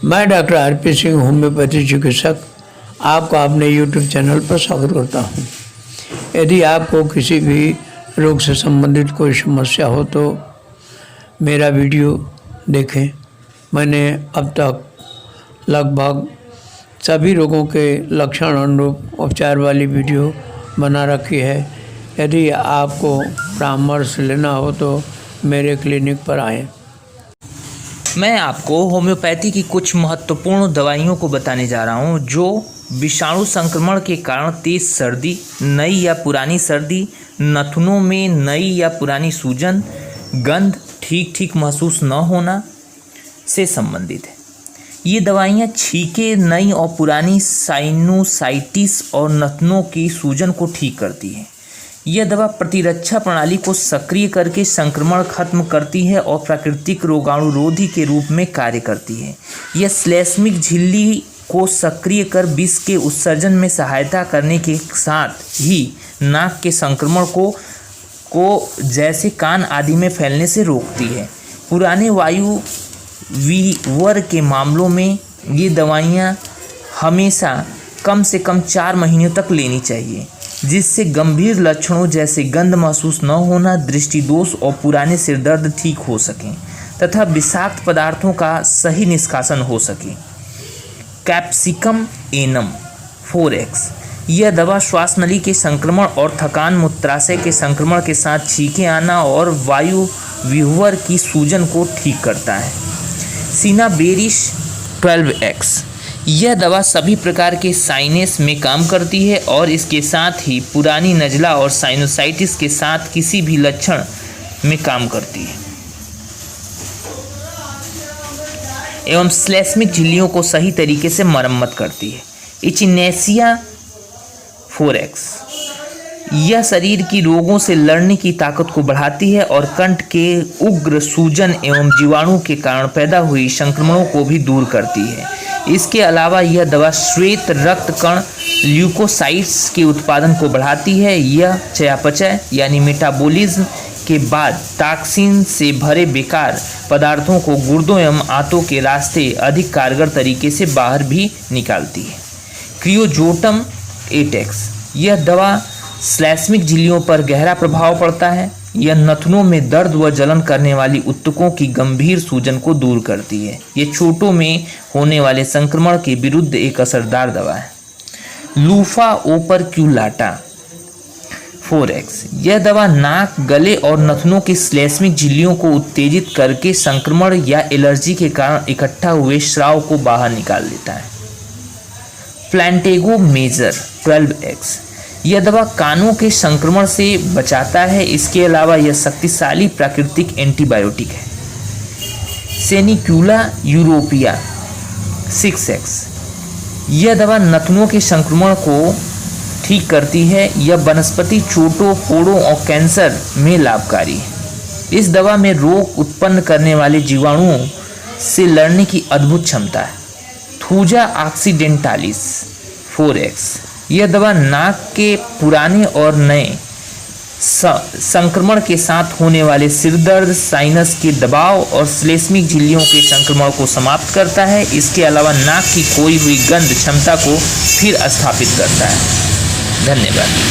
मैं doctor RP Singh, homeopathy चिकित्सक, आपका अपने यूट्यूब चैनल पर स्वागत करता हूं। यदि आपको किसी भी रोग से संबंधित कोई समस्या हो तो मेरा वीडियो देखें। मैंने अब तक लगभग सभी रोगों के लक्षण अनुरूप उपचार वाली वीडियो बना रखी है। यदि आपको परामर्श लेना हो तो मेरे क्लिनिक पर आएं। मैं आपको होम्योपैथी की कुछ महत्वपूर्ण दवाइयों को बताने जा रहा हूं जो विषाणु संक्रमण के कारण तेज सर्दी, नई या पुरानी सर्दी, नथुनों में नई या पुरानी सूजन, गंध ठीक महसूस न होना से संबंधित है। ये दवाइयाँ छींके, नई और पुरानी साइनोसाइटिस और नथनों की सूजन को ठीक करती है। यह दवा प्रतिरक्षा प्रणाली को सक्रिय करके संक्रमण खत्म करती है और प्राकृतिक रोगाणुरोधी के रूप में कार्य करती है। यह श्लेष्मिक झिल्ली को सक्रिय कर विष के उत्सर्जन में सहायता करने के साथ ही नाक के संक्रमण को जैसे कान आदि में फैलने से रोकती है। पुराने वायु विवर के मामलों में ये दवाइयाँ हमेशा कम से कम 4 महीनों तक लेनी चाहिए, जिससे गंभीर लक्षणों जैसे गंध महसूस न होना, दृष्टि दोष और पुराने सिरदर्द ठीक हो सकें तथा विषाक्त पदार्थों का सही निष्कासन हो सके। कैप्सिकम एनम 4X यह दवा श्वास नली के संक्रमण और थकान, मूत्राशय के संक्रमण के साथ छींके आना और वायु विह्वर की सूजन को ठीक करता है। सिनाबेरिस 12X यह दवा सभी प्रकार के साइनस में काम करती है और इसके साथ ही पुरानी नज़ला और साइनोसाइटिस के साथ किसी भी लक्षण में काम करती है एवं श्लेष्मिक झिल्लियों को सही तरीके से मरम्मत करती है। इचिनेसिया 4X यह शरीर की रोगों से लड़ने की ताकत को बढ़ाती है और कंठ के उग्र सूजन एवं जीवाणु के कारण पैदा हुई संक्रमणों को भी दूर करती है। इसके अलावा यह दवा श्वेत रक्त कण ल्यूकोसाइट्स के उत्पादन को बढ़ाती है। यह चयापचय यानी मेटाबॉलिज्म के बाद टॉक्सिन से भरे बेकार पदार्थों को गुर्दों एवं आंतों के रास्ते अधिक कारगर तरीके से बाहर भी निकालती है। क्रियोजोटम 8X यह दवा श्लेष्मिक झिल्लियों पर गहरा प्रभाव पड़ता है। यह नथनों में दर्द व जलन करने वाली ऊतकों की गंभीर सूजन को दूर करती है। यह चोटों में होने वाले संक्रमण के विरुद्ध एक असरदार दवा है। लूफा ओपर्क्युलाटा 4X यह दवा नाक, गले और नथनों की श्लेष्मिक झिल्लियों को उत्तेजित करके संक्रमण या एलर्जी के कारण इकट्ठा हुए स्राव को बाहर निकाल देता है। प्लांटेगो मेजर 12X यह दवा कानों के संक्रमण से बचाता है। इसके अलावा यह शक्तिशाली प्राकृतिक एंटीबायोटिक है। सेनिक्यूला यूरोपिया 6X यह दवा नथनों के संक्रमण को ठीक करती है। यह वनस्पति चोटों, फोड़ों और कैंसर में लाभकारी है। इस दवा में रोग उत्पन्न करने वाले जीवाणुओं से लड़ने की अद्भुत क्षमता है। थूजा ऑक्सीडेंटालिस 4X यह दवा नाक के पुराने और नए संक्रमण के साथ होने वाले सिरदर्द, साइनस के दबाव और श्लेष्मिक झिल्लियों के संक्रमण को समाप्त करता है। इसके अलावा नाक की खोई हुई गंध क्षमता को फिर स्थापित करता है। धन्यवाद।